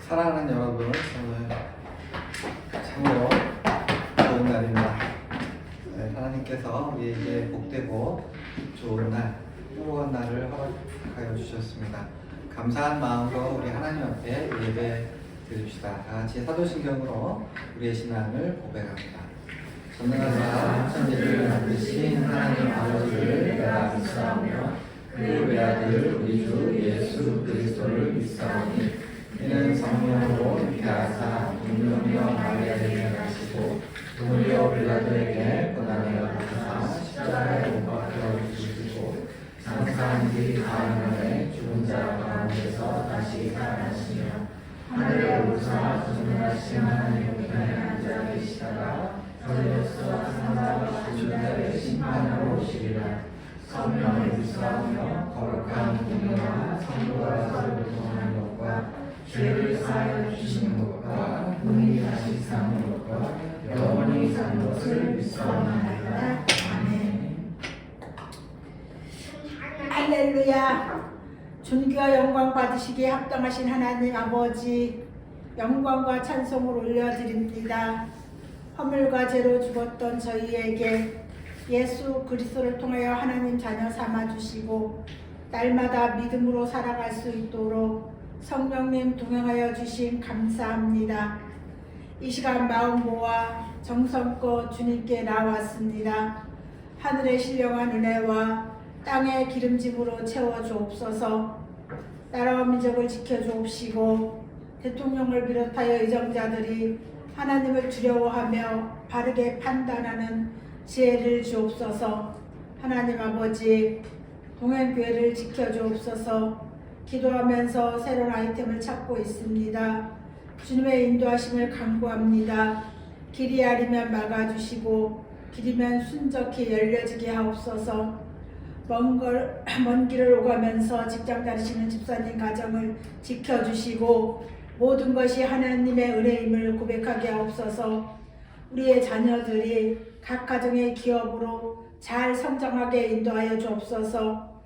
사랑하는 여러분, 오늘 참으로 좋은 날입니다. 하나님께서 우리에게 복되고 좋은 날, 행복한 날을 허락하여 주셨습니다. 감사한 마음으로 우리 하나님 앞에 예배 드립시다. 다 같이 사도신경으로 우리의 신앙을 고백합니다. 전능하사 천지를 만드신 하나님 아버지를 내가 믿사오며 그 외아들 우리 주 예수 그리스도를 믿사오니 이는 성령으로 잉태하사 동정녀 마리아에게 나시고 동료 빌라도에게 고난을 받으사 십자가에 못 박혀 죽으시고 장사한 뒤 가운데 죽은 자 가운데서 다시 살아나시며 하늘에 오르사 전능하신 하나님 우편에 앉아 계시다가 저리로서 사망과 죽은 자를 심판하러 오시리라. 성령을 믿사오며 거룩한 공의와 성도가 서로 교통하는 것과 죄를 사하여 주시는 것과 공의 다시 사는 것과 영원히 사는 것을 믿사옵나이다. 아멘. 할렐루야. 존귀와 영광 받으시기에 합당하신 하나님 아버지, 영광과 찬송을 올려드립니다. 허물과 죄로 죽었던 저희에게 예수 그리스도를 통하여 하나님 자녀 삼아주시고 날마다 믿음으로 살아갈 수 있도록 성령님 동행하여 주신 감사합니다. 이 시간 마음 모아 정성껏 주님께 나왔습니다. 하늘의 신령한 은혜와 땅의 기름짐으로 채워주옵소서. 나라와 민족을 지켜주옵시고 대통령을 비롯하여 의정자들이 하나님을 두려워하며 바르게 판단하는 지혜를 주옵소서. 하나님 아버지, 동행교회를 지켜주옵소서. 기도하면서 새로운 아이템을 찾고 있습니다. 주님의 인도하심을 간구합니다. 길이 아리면 막아주시고 길이면 순적히 열려지게 하옵소서. 먼 길을 오가면서 직장 다니시는 집사님 가정을 지켜주시고 모든 것이 하나님의 은혜임을 고백하게 하옵소서. 우리의 자녀들이 각 가정의 기업으로 잘 성장하게 인도하여 주옵소서.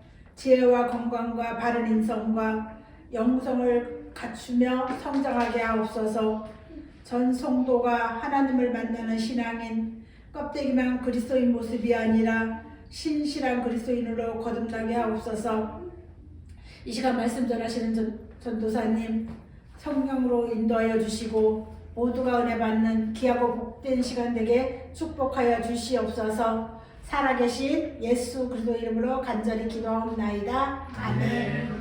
지혜와 건강과 바른 인성과 영성을 갖추며 성장하게 하옵소서. 전 성도가 하나님을 만나는 신앙인, 껍데기만 그리스도인 모습이 아니라 신실한 그리스도인으로 거듭나게 하옵소서. 이 시간 말씀 전하시는 전도사님 성령으로 인도하여 주시고 모두가 은혜 받는 귀하고 복된 시간 되게 축복하여 주시옵소서. 살아계신 예수 그리스도 이름으로 간절히 기도하옵나이다. 아멘. 하나님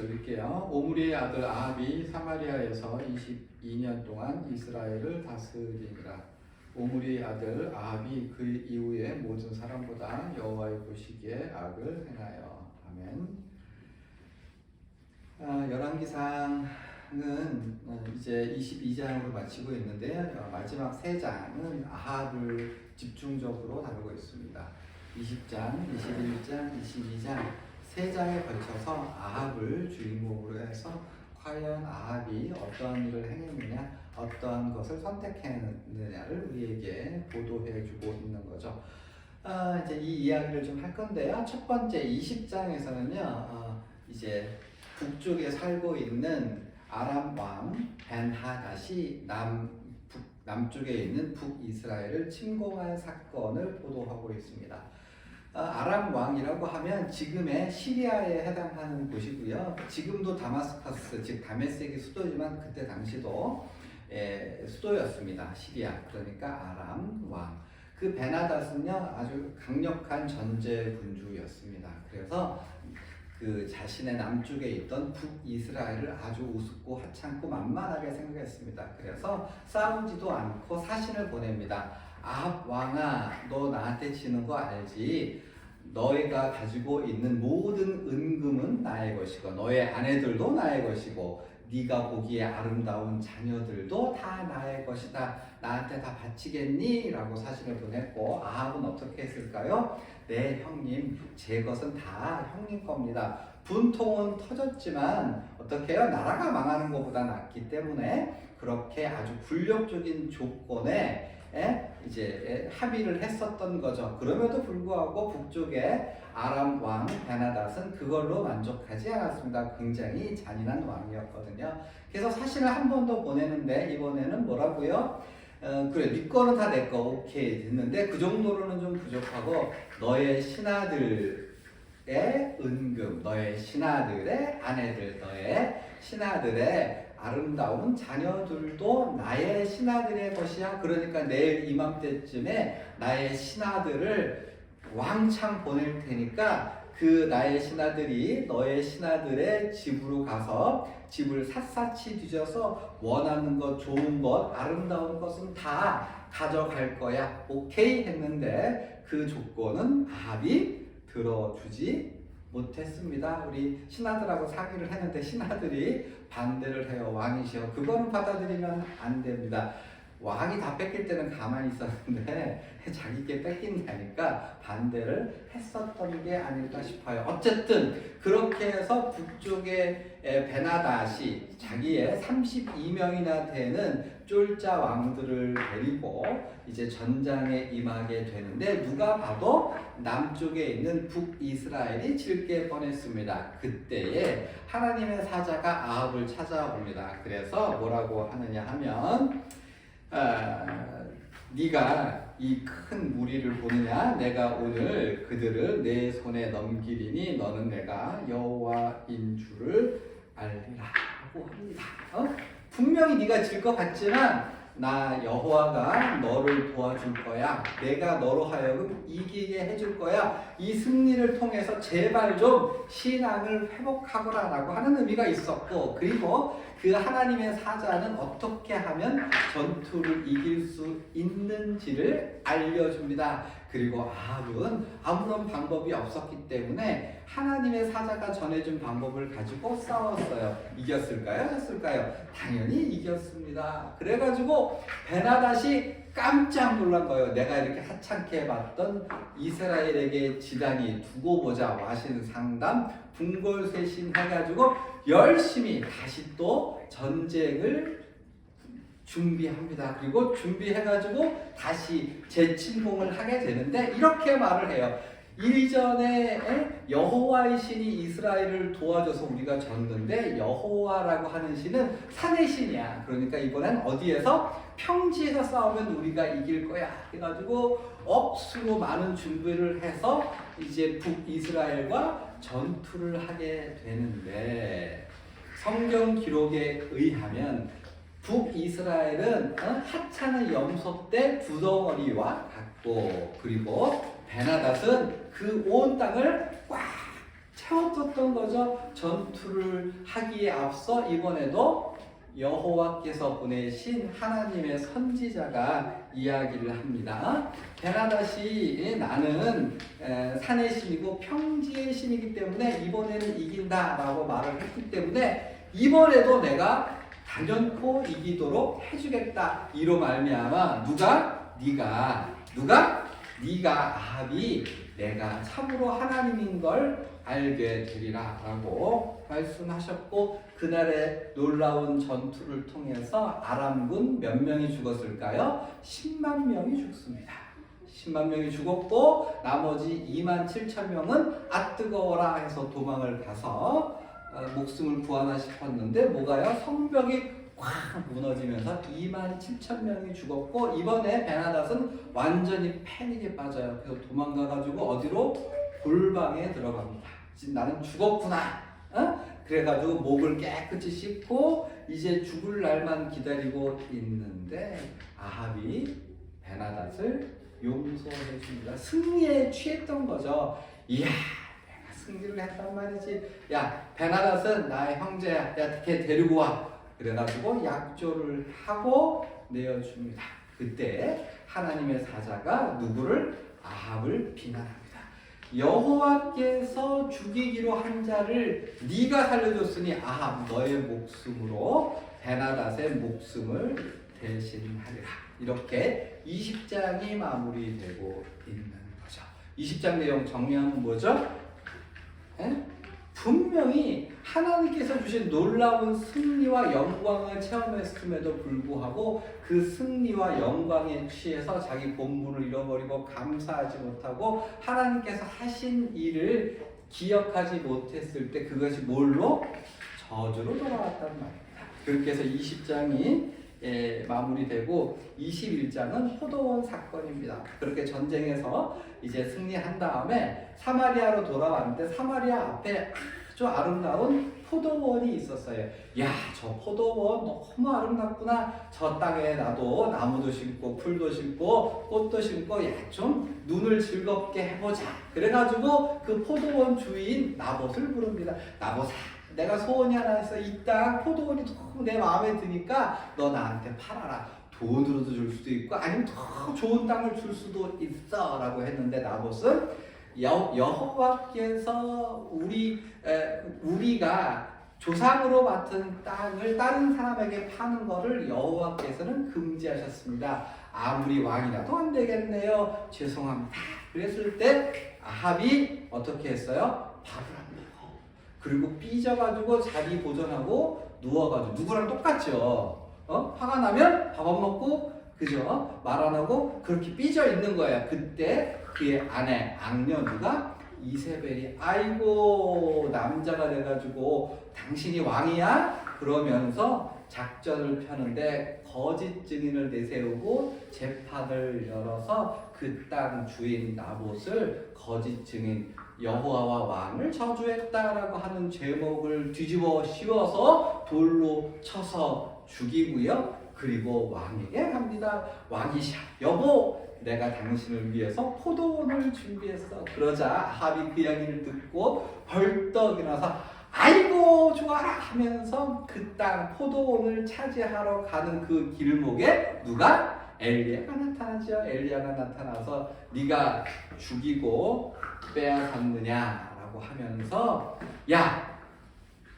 읽어드릴게요. 오므리의 아들 아합이 사마리아에서 22년 동안 이스라엘을 다스리니라. 오므리의 아들 아합이 그 이후에 모든 사람보다 여호와의 보시기에 악을 행하여. 아멘. 열왕기상은 이제 22장으로 마치고 있는데요. 마지막 3장은 아합을 집중적으로 다루고 있습니다. 20장, 21장, 22장 3장에 걸쳐서 아합을 주인공으로 해서 과연 아합이 어떤 일을 행했느냐, 어떤 것을 선택했느냐를 우리에게 보도해주고 있는 거죠. 이제 이 이야기를 좀 할 건데요. 첫 번째 20장에서는요, 이제 북쪽에 살고 있는 아람 왕 벤하닷이 남쪽에 있는 북이스라엘을 침공한 사건을 보도하고 있습니다. 아람 왕이라고 하면 지금의 시리아에 해당하는 곳이고요. 지금도 다마스커스, 즉 다메섹이 수도지만 그때 당시도 수도였습니다. 시리아, 그러니까 아람 왕. 그 베나닷은요 아주 강력한 전제 군주였습니다. 그래서 그 자신의 남쪽에 있던 북이스라엘을 아주 우습고 하찮고 만만하게 생각했습니다. 그래서 싸우지도 않고 사신을 보냅니다. 아합 왕아, 너 나한테 지는 거 알지? 너희가 가지고 있는 모든 은금은 나의 것이고 너의 아내들도 나의 것이고 네가 보기에 아름다운 자녀들도 다 나의 것이다. 나한테 다 바치겠니? 라고 사신을 보냈고 아합은 어떻게 했을까요? 네 형님, 제 것은 다 형님 겁니다. 분통은 터졌지만 어떻게 해요? 나라가 망하는 것보다 낫기 때문에 그렇게 아주 굴욕적인 조건에 이제 합의를 했었던 거죠. 그럼에도 불구하고 북쪽에 아람 왕 베나닷은 그걸로 만족하지 않았습니다. 굉장히 잔인한 왕이었거든요. 그래서 사신을 한 번 더 보내는데 이번에는 뭐라고요? 그래, 네 거는 다 내 거, 오케이 됐는데 그 정도로는 좀 부족하고 너의 신하들의 은금, 너의 신하들의 아내들, 너의 신하들의 아름다운 자녀들도 나의 신하들의 것이야. 그러니까 내일 이맘때쯤에 나의 신하들을 왕창 보낼 테니까 그 나의 신하들이 너의 신하들의 집으로 가서 집을 샅샅이 뒤져서 원하는 것, 좋은 것, 아름다운 것은 다 가져갈 거야. 오케이 했는데 그 조건은 아합이 들어주지 못했습니다. 우리 신하들하고 사기를 했는데 신하들이 반대를 해요. 왕이시여, 그거는 받아들이면 안 됩니다. 왕이 다 뺏길 때는 가만히 있었는데 자기께 뺏긴다니까 반대를 했었던 게 아닐까 싶어요. 어쨌든 그렇게 해서 북쪽의 베나닷이 자기의 32명이나 되는 쫄자 왕들을 데리고 이제 전장에 임하게 되는데 누가 봐도 남쪽에 있는 북이스라엘이 질 게 뻔했습니다. 그때에 하나님의 사자가 아합을 찾아옵니다. 그래서 뭐라고 하느냐 하면 네가 이 큰 무리를 보느냐? 내가 오늘 그들을 내 손에 넘기리니 너는 내가 여호와인 줄을 알리라 하고 합니다. 분명히 네가 질 것 같지만 나 여호와가 너를 도와줄 거야. 내가 너로 하여금 이기게 해줄 거야. 이 승리를 통해서 제발 좀 신앙을 회복하거라 라고 하는 의미가 있었고, 그리고 그 하나님의 사자는 어떻게 하면 전투를 이길 수 있는지를 알려줍니다. 그리고 아합은 아무런 방법이 없었기 때문에 하나님의 사자가 전해준 방법을 가지고 싸웠어요. 이겼을까요? 졌을까요? 당연히 이겼습니다. 그래가지고 베나닷이 깜짝 놀란 거예요. 내가 이렇게 하찮게 봤던 이스라엘에게 지단이 두고 보자 와신 상담 분골쇄신 해가지고 열심히 다시 또 전쟁을 준비합니다. 그리고 준비해가지고 다시 재침공을 하게 되는데 이렇게 말을 해요. 이전에 여호와의 신이 이스라엘을 도와줘서 우리가 졌는데 여호와라고 하는 신은 산의 신이야. 그러니까 이번엔 어디에서? 평지에서 싸우면 우리가 이길 거야. 해가지고 억수로 많은 준비를 해서 이제 북이스라엘과 전투를 하게 되는데 성경 기록에 의하면 북이스라엘은 하찮은 염소 떼 두덩어리와 같고, 그리고 베나닷은 그 온 땅을 꽉 세워뒀던 거죠. 전투를 하기에 앞서 이번에도 여호와께서 보내신 하나님의 선지자가 이야기를 합니다. 베나닷이 나는 산의 신이고 평지의 신이기 때문에 이번에는 이긴다라고 말을 했기 때문에 이번에도 내가 단연코 이기도록 해주겠다. 이로 말미암아 네가 아합이 내가 참으로 하나님인 걸 알게 되리라 라고 말씀하셨고, 그날의 놀라운 전투를 통해서 아람군 몇 명이 죽었을까요? 10만 명이 죽습니다. 10만 명이 죽었고 나머지 2만 7천 명은 아 뜨거워라 해서 도망을 가서 목숨을 구하나 싶었는데 뭐가요? 성벽이 확 무너지면서 2만 7천 명이 죽었고, 이번에 베나닷은 완전히 패닉에 빠져요. 그래서 도망가가지고 어디로? 골방에 들어갑니다. 지금 나는 죽었구나. 그래가지고 목을 깨끗이 씻고 이제 죽을 날만 기다리고 있는데 아합이 베나닷을 용서해 줍니다. 승리에 취했던 거죠. 이야, 내가 승리를 했단 말이지. 야, 베나닷은 나의 형제야. 야, 걔 데리고 와. 그래가지고 약조를 하고 내어줍니다. 그때 하나님의 사자가 누구를? 아합을 비난합니다. 여호와께서 죽이기로 한 자를 네가 살려줬으니 아합 너의 목숨으로 베나닷의 목숨을 대신하리라. 이렇게 20장이 마무리되고 있는 거죠. 20장 내용 정리하면 뭐죠? 분명히 하나님께서 주신 놀라운 승리와 영광을 체험했음에도 불구하고 그 승리와 영광에 취해서 자기 본분을 잃어버리고 감사하지 못하고 하나님께서 하신 일을 기억하지 못했을 때 그것이 뭘로? 저주로 돌아왔단 말입니다. 그렇게 해서 20장이 마무리되고 21장은 포도원 사건입니다. 그렇게 전쟁에서 이제 승리한 다음에 사마리아로 돌아왔는데 사마리아 앞에 아주 아름다운 포도원이 있었어요. 야, 저 포도원 너무 아름답구나. 저 땅에 나도 나무도 심고 풀도 심고 꽃도 심고 좀 눈을 즐겁게 해보자. 그래가지고 그 포도원 주인 나봇을 부릅니다. 나봇아, 내가 소원이 하나 있어. 이 땅 포도원이 너무 내 마음에 드니까 너 나한테 팔아라. 돈으로도 줄 수도 있고 아니면 더 좋은 땅을 줄 수도 있어 라고 했는데 나봇은 여호와께서 우리가 조상으로 맡은 땅을 다른 사람에게 파는 것을 여호와께서는 금지하셨습니다. 아무리 왕이라도 안 되겠네요. 죄송합니다. 그랬을 때 아합이 어떻게 했어요? 밥을 안 먹어. 그리고 삐져가지고 자리 보존하고 누워가지고 누구랑 똑같죠. 화가 나면 밥 안 먹고 그죠? 말 안 하고 그렇게 삐져 있는 거야. 그때 그의 아내 악녀누가 이세벨이 아이고 남자가 돼가지고 당신이 왕이야? 그러면서 작전을 펴는데 거짓 증인을 내세우고 재판을 열어서 그 땅 주인 나봇을 거짓 증인 여호와와 왕을 저주했다라고 하는 제목을 뒤집어 씌워서 돌로 쳐서 죽이고요. 그리고 왕에게 갑니다. 왕이 여보, 내가 당신을 위해서 포도원을 준비했어. 그러자 아합이 그 이야기를 듣고 벌떡 일어나서 아이고 좋아라 하면서 그 땅 포도원을 차지하러 가는 그 길목에 누가? 엘리야가 나타나죠. 엘리야가 나타나서 네가 죽이고 빼앗았느냐라고 하면서 야,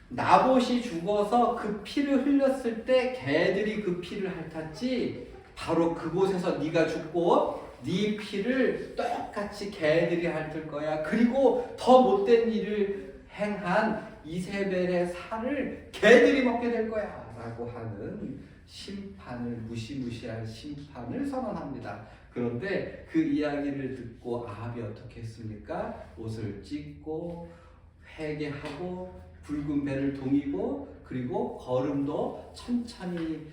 나봇이 죽어서 그 피를 흘렸을 때 개들이 그 피를 핥았지 바로 그곳에서 네가 죽고 네 피를 똑같이 개들이 핥을 거야. 그리고 더 못된 일을 행한 이세벨의 살을 개들이 먹게 될 거야 라고 하는 심판을, 무시무시한 심판을 선언합니다. 그런데 그 이야기를 듣고 아합이 어떻게 했습니까? 옷을 찢고 회개하고 붉은 배를 동이고 그리고 걸음도 천천히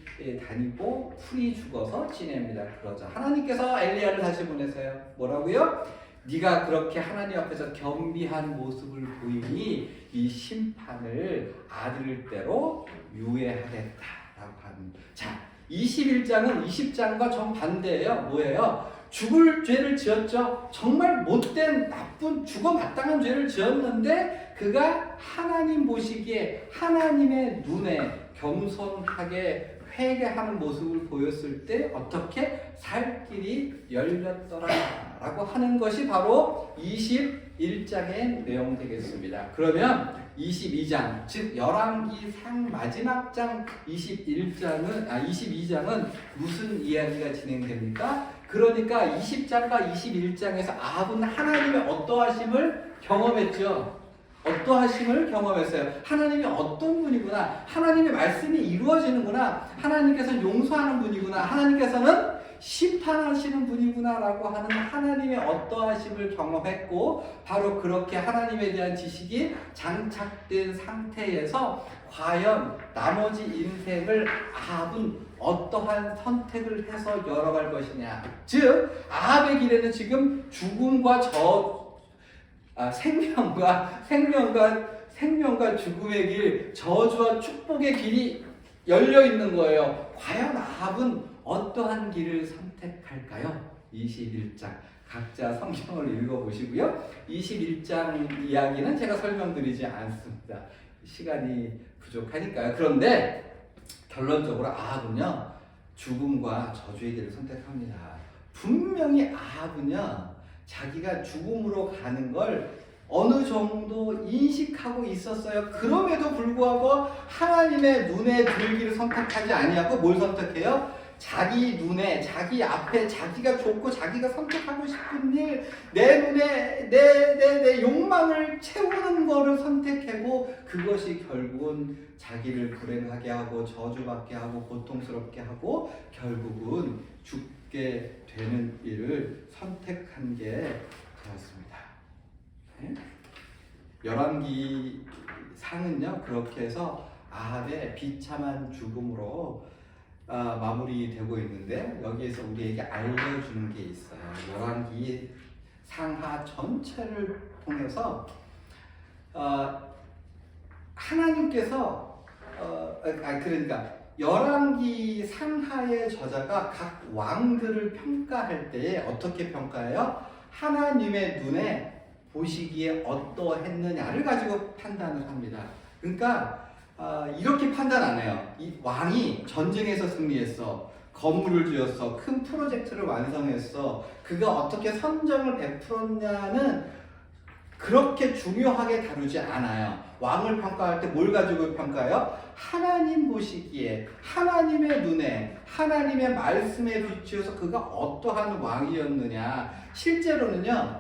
다니고 풀이 죽어서 지냅니다. 그러자 하나님께서 엘리야를 다시 보내세요. 뭐라고요? 네가 그렇게 하나님 앞에서 겸비한 모습을 보이니 이 심판을 아들 때로 유예하겠다라고 하는. 자, 21장은 20장과 정반대예요. 뭐예요? 죽을 죄를 지었죠. 정말 못된 나쁜 죽어 마땅한 죄를 지었는데 그가 하나님 보시기에 하나님의 눈에 겸손하게 회개하는 모습을 보였을 때 어떻게 살 길이 열렸더라라고 하는 것이 바로 21장의 내용 되겠습니다. 그러면 22장, 즉 열왕기상 마지막 장 22장은 무슨 이야기가 진행됩니까? 그러니까 20장과 21장에서 아합은 하나님의 어떠하심을 경험했죠. 어떠하심을 경험했어요. 하나님이 어떤 분이구나. 하나님의 말씀이 이루어지는구나. 하나님께서는 용서하는 분이구나. 하나님께서는 심판하시는 분이구나라고 하는 하나님의 어떠하심을 경험했고, 바로 그렇게 하나님에 대한 지식이 장착된 상태에서 과연 나머지 인생을 아합은 어떠한 선택을 해서 열어갈 것이냐. 즉 아합의 길에는 지금 죽음과 생명과 죽음의 길, 저주와 축복의 길이 열려 있는 거예요. 과연 아합은 어떠한 길을 선택할까요? 21장 각자 성경을 읽어보시고요. 21장 이야기는 제가 설명드리지 않습니다. 시간이 부족하니까요. 그런데 결론적으로 아합은요, 죽음과 저주의 길을 선택합니다. 분명히 아합은요, 자기가 죽음으로 가는 걸 어느 정도 인식하고 있었어요. 그럼에도 불구하고 하나님의 눈에 들기를 선택하지 아니하고 뭘 선택해요? 자기 눈에, 자기 앞에, 자기가 좋고 자기가 선택하고 싶은 일, 내 눈에 내 욕망을 채우는 거를 선택하고, 그것이 결국은 자기를 불행하게 하고 저주받게 하고 고통스럽게 하고 결국은 죽게 되는 일을 선택한 게 되었습니다. 네? 열왕기 상은요, 그렇게 해서 아합의 비참한 죽음으로 마무리되고 있는데, 여기에서 우리에게 알려주는 게 있어요. 열왕기 상하 전체를 통해서 하나님께서 그러니까 열왕기 상하의 저자가 각 왕들을 평가할 때 어떻게 평가해요? 하나님의 눈에 보시기에 어떠했느냐를 가지고 판단을 합니다. 그러니까 이렇게 판단 안 해요. 이 왕이 전쟁에서 승리했어, 건물을 지었어, 큰 프로젝트를 완성했어, 그가 어떻게 선정을 베풀었냐는 그렇게 중요하게 다루지 않아요. 왕을 평가할 때 뭘 가지고 평가해요? 하나님 보시기에, 하나님의 눈에, 하나님의 말씀에 비추어서 그가 어떠한 왕이었느냐. 실제로는요,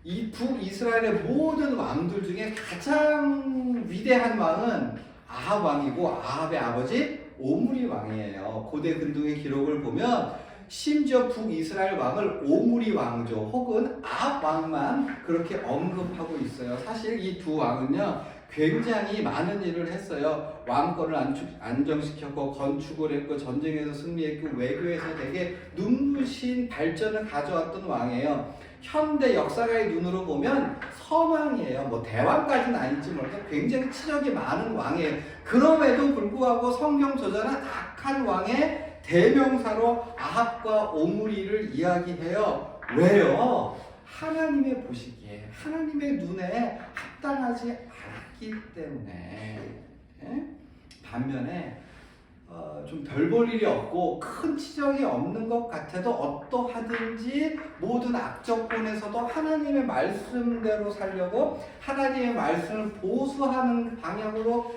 이 북이스라엘의 모든 왕들 중에 가장 위대한 왕은 아합 왕이고, 아합의 아버지 오므리 왕이에요. 고대 근동의 기록을 보면 심지어 북이스라엘 왕을 오므리 왕조 혹은 아합 왕만 그렇게 언급하고 있어요. 사실 이 두 왕은요, 굉장히 많은 일을 했어요. 왕권을 안정시켰고, 건축을 했고, 전쟁에서 승리했고, 외교에서 되게 눈부신 발전을 가져왔던 왕이에요. 현대 역사가의 눈으로 보면 선왕이에요. 뭐 대왕까지는 아닌지 모르겠어요. 굉장히 치력이 많은 왕이에요. 그럼에도 불구하고 성경 저자는 악한 왕의 대명사로 아합과 오므리를 이야기해요. 왜요? 하나님의 보시기에, 하나님의 눈에 합당하지 않았기 때문에. 반면에 좀 별 볼 일이 없고 큰 치적이 없는 것 같아도 어떠하든지 모든 악조건에서도 하나님의 말씀대로 살려고 하나님의 말씀을 보수하는 방향으로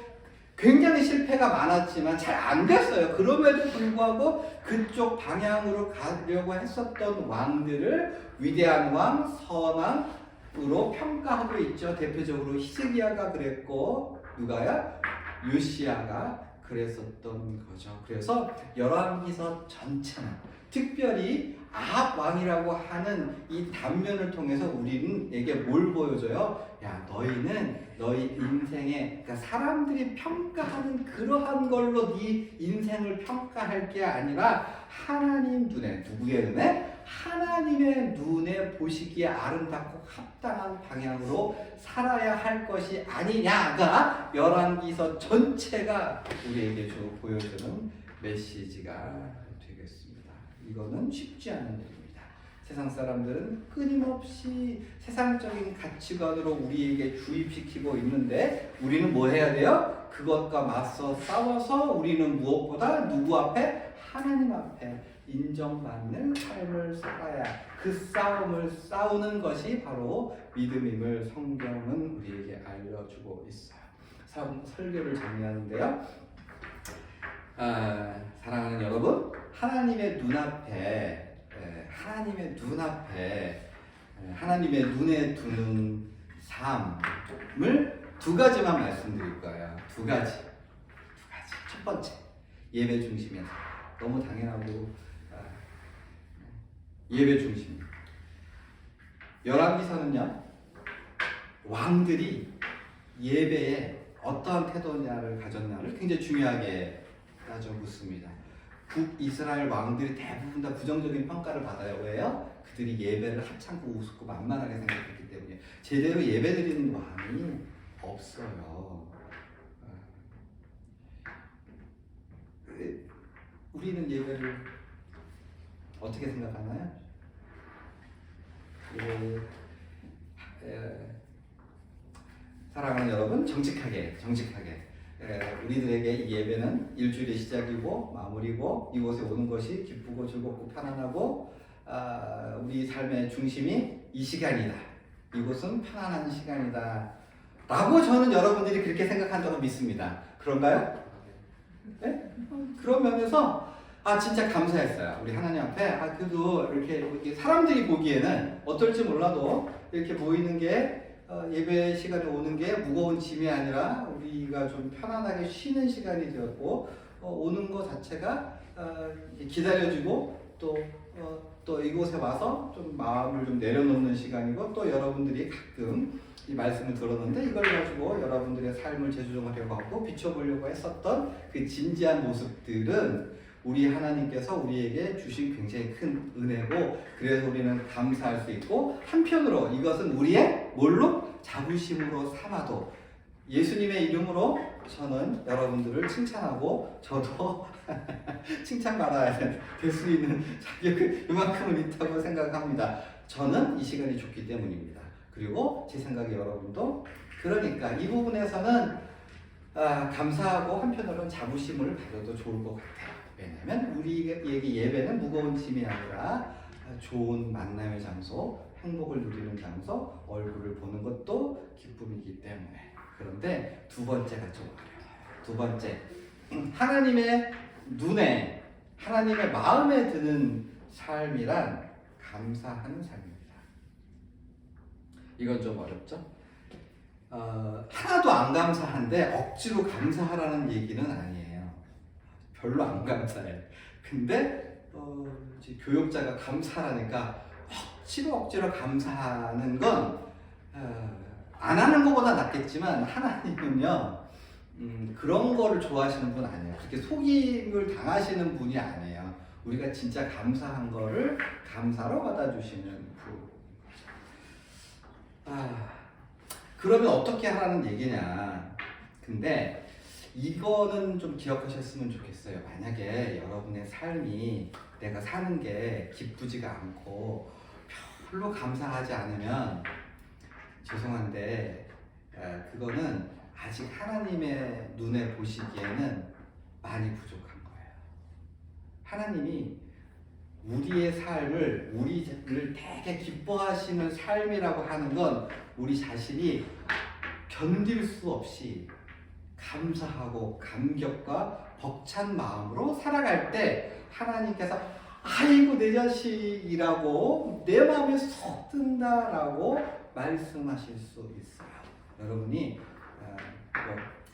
굉장히 실패가 많았지만 잘 안 됐어요. 그럼에도 불구하고 그쪽 방향으로 가려고 했었던 왕들을 위대한 왕, 선왕으로 평가하고 있죠. 대표적으로 히스기야가 그랬고, 누가야? 요시야가 그랬었던 거죠. 그래서 열왕기서 전체는, 특별히 아합 왕이라고 하는 이 단면을 통해서 우리에게 뭘 보여줘요? 야, 너희는 너희 인생에, 그러니까 사람들이 평가하는 그러한 걸로 네 인생을 평가할 게 아니라 하나님 눈에, 누구의 눈에? 하나님의 눈에 보시기에 아름답고 합당한 방향으로 살아야 할 것이 아니냐가 열왕기서 전체가 우리에게 보여주는 메시지가 되겠습니다. 이거는 쉽지 않은 일입니다. 세상 사람들은 끊임없이 세상적인 가치관으로 우리에게 주입시키고 있는데 우리는 뭐 해야 돼요? 그것과 맞서 싸워서 우리는 무엇보다 누구 앞에? 하나님 앞에 인정받는 삶을 살아야 그 싸움을 싸우는 것이 바로 믿음임을 성경은 우리에게 알려주고 있어요. 설교를 정리하는데요. 사랑하는 여러분, 하나님의 눈앞에 하나님의 눈에 두는 삶을 두 가지만 말씀드릴 거예요. 두 가지. 첫 번째, 예배 중심이야. 너무 당연하고 예배 중심. 열왕기서는요, 왕들이 예배에 어떠한 태도냐를 가졌냐를 굉장히 중요하게 따져 묻습니다. 북이스라엘 왕들이 대부분 다 부정적인 평가를 받아요. 왜요? 그들이 예배를 하찮고 우습고 만만하게 생각했기 때문에. 제대로 예배드리는 왕이 없어요. 우리는 예배를 어떻게 생각하나요? 사랑하는 여러분, 정직하게 우리들에게 이 예배는 일주일의 시작이고 마무리고 이곳에 오는 것이 기쁘고 즐겁고 편안하고 우리 삶의 중심이 이 시간이다. 이곳은 편안한 시간이다 라고 저는 여러분들이 그렇게 생각한다고 믿습니다. 그런가요? 네? 그런 면에서 진짜 감사했어요. 우리 하나님 앞에 그래도 이렇게 사람들이 보기에는 어떨지 몰라도 이렇게 보이는 게 예배 시간에 오는 게 무거운 짐이 아니라 우리가 좀 편안하게 쉬는 시간이 되었고 오는 것 자체가 기다려지고 또 이곳에 와서 좀 마음을 좀 내려놓는 시간이고 또 여러분들이 가끔 이 말씀을 들었는데 이걸 가지고 여러분들의 삶을 재조정하려고 하고 비춰보려고 했었던 그 진지한 모습들은 우리 하나님께서 우리에게 주신 굉장히 큰 은혜고 그래서 우리는 감사할 수 있고 한편으로 이것은 우리의 뭘로? 자부심으로 삼아도 예수님의 이름으로 저는 여러분들을 칭찬하고 저도 칭찬받아야 될 수 있는 자격이 이만큼은 있다고 생각합니다. 저는 이 시간이 좋기 때문입니다. 그리고 제 생각에 여러분도 그러니까 이 부분에서는 감사하고 한편으로는 자부심을 가져도 좋을 것 같아요. 왜냐하면 우리에게 예배는 무거운 짐이 아니라 좋은 만남의 장소, 행복을 누리는 장소, 얼굴을 보는 것도 기쁨이기 때문에. 그런데 두 번째가 좀 어려워요. 두 번째, 하나님의 눈에, 하나님의 마음에 드는 삶이란 감사하는 삶입니다. 이건 좀 어렵죠? 하나도 안 감사한데 억지로 감사하라는 얘기는 아니에요. 별로 안 감사해. 근데 이제 교육자가 감사하니까 억지로 감사하는 건 안 하는 것보다 낫겠지만 하나님은요 그런 거를 좋아하시는 분 아니에요. 그렇게 속임을 당하시는 분이 아니에요. 우리가 진짜 감사한 거를 감사로 받아주시는 분. 그러면 어떻게 하라는 얘기냐. 근데 이거는 좀 기억하셨으면 좋겠어요. 만약에 여러분의 삶이 내가 사는 게 기쁘지가 않고 별로 감사하지 않으면 죄송한데 그거는 아직 하나님의 눈에 보시기에는 많이 부족한 거예요. 하나님이 우리의 삶을 우리를 되게 기뻐하시는 삶이라고 하는 건 우리 자신이 견딜 수 없이 감사하고 감격과 벅찬 마음으로 살아갈 때 하나님께서 아이고 내 자식이라고 내 마음에 쏙 든다라고 말씀하실 수 있어요. 여러분이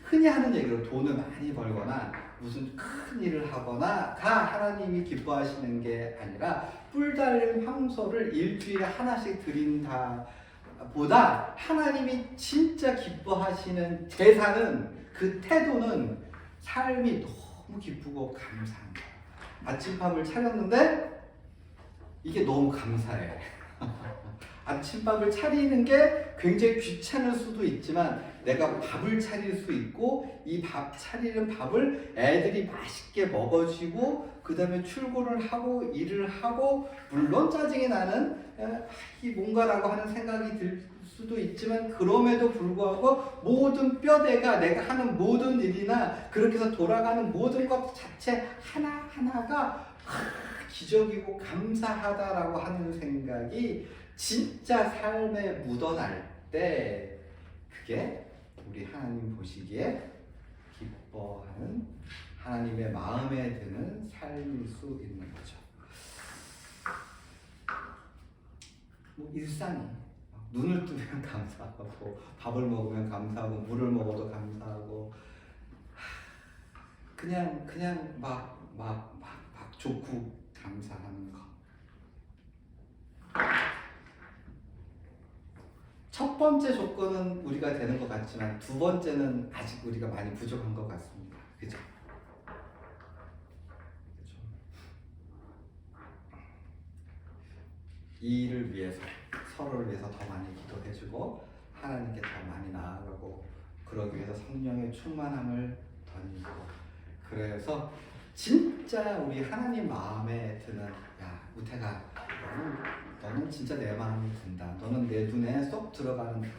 흔히 하는 얘기로 돈을 많이 벌거나 무슨 큰 일을 하거나가 하나님이 기뻐하시는 게 아니라 뿔 달린 황소를 일주일에 하나씩 드린다 보다 하나님이 진짜 기뻐하시는 제사는 그 태도는 삶이 너무 기쁘고 감사한 거예요. 아침밥을 차렸는데 이게 너무 감사해. 아침밥을 차리는 게 굉장히 귀찮을 수도 있지만 내가 밥을 차릴 수 있고 이 밥 차리는 밥을 애들이 맛있게 먹어지고 그 다음에 출근을 하고 일을 하고 물론 짜증이 나는 이 뭔가라고 하는 생각이 들 수도 있지만 그럼에도 불구하고 모든 뼈대가 내가 하는 모든 일이나 그렇게 해서 돌아가는 모든 것 자체 하나하나가 기적이고 감사하다라고 하는 생각이 진짜 삶에 묻어날 때 그게 우리 하나님 보시기에 기뻐하는 하나님의 마음에 드는 삶일 수 있는 거죠. 뭐 일상이 눈을 뜨면 감사하고 밥을 먹으면 감사하고 물을 먹어도 감사하고 그냥 막 좋고 감사하는 거. 첫 번째 조건은 우리가 되는 것 같지만 두 번째는 아직 우리가 많이 부족한 것 같습니다. 그죠? 이 일을 위해서 서로를 위해서 더 많이 기도해주고 하나님께 더 많이 나아가고 그러기 위해서 성령의 충만함을 던지고 그래서 진짜 우리 하나님 마음에 드는 야 우태가 너는 진짜 내 마음에 든다. 너는 내 눈에 쏙 들어가는 아이다.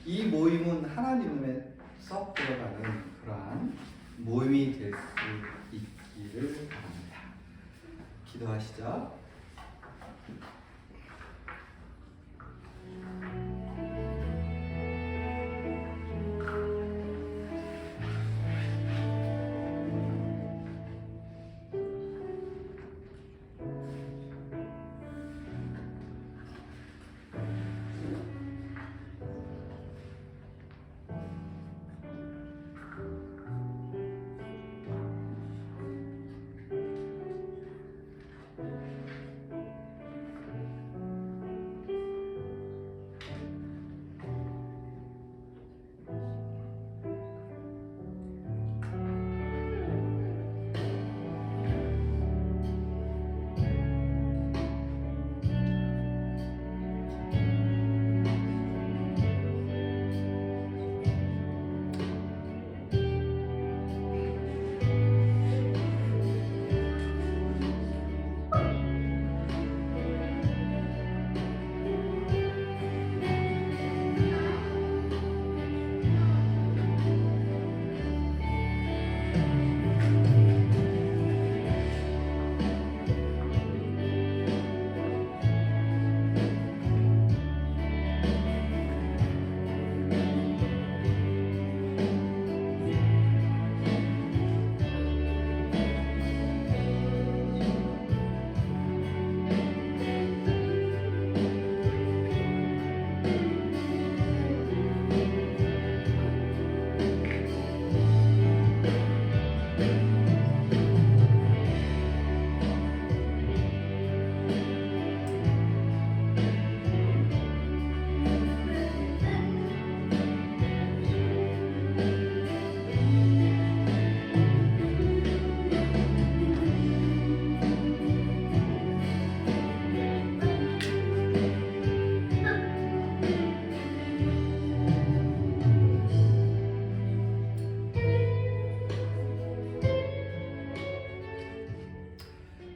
이 모임은 하나님에 쏙 들어가는 그러한 모임이 될 수 있기를 바랍니다. 기도하시죠.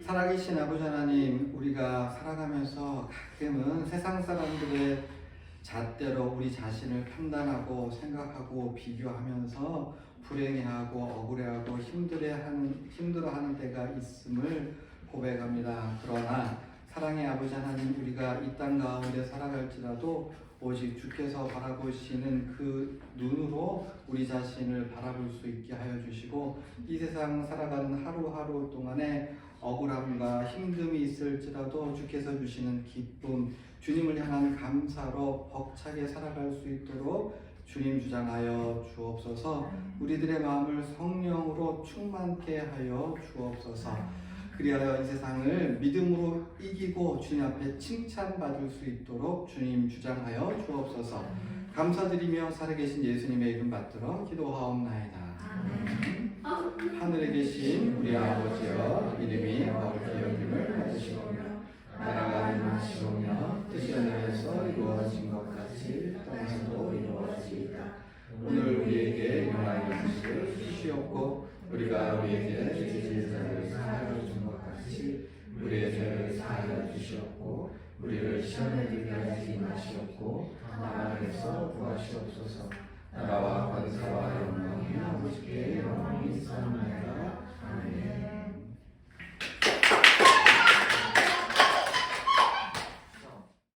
살아계신 아버지 하나님, 우리가 살아가면서 가끔은 세상 사람들의 잣대로 우리 자신을 판단하고 생각하고 비교하면서 불행해하고 억울해하고 힘들어하는 때가 있음을 고백합니다. 그러나 사랑의 아버지 하나님, 우리가 이 땅 가운데 살아갈지라도 오직 주께서 바라보시는 그 눈으로 우리 자신을 바라볼 수 있게 하여 주시고 이 세상 살아가는 하루하루 동안에 억울함과 힘듦이 있을지라도 주께서 주시는 기쁨, 주님을 향한 감사로 벅차게 살아갈 수 있도록 주님 주장하여 주옵소서. 우리들의 마음을 성령으로 충만케 하여 주옵소서. 그리하여 이 세상을 믿음으로 이기고 주님 앞에 칭찬받을 수 있도록 주님 주장하여 주옵소서. 감사드리며 살아계신 예수님의 이름 받들어 기도하옵나이다. 하늘에 계신 우리 아버지여, 이름이 거룩히 여김을 받으시오며 나라가 임하시오며 뜻이 하늘에서 이루어진 것 같이 땅에서도 이루어지이다. 오늘 우리에게 일용할 양식을 주시옵고 우리가 우리에게 죄진 자를 사하여 준 것 같이 우리의 죄를 사하여 주시옵고 우리를 시험에 들게 하지 마시옵고 다만 악에서 구하시옵소서.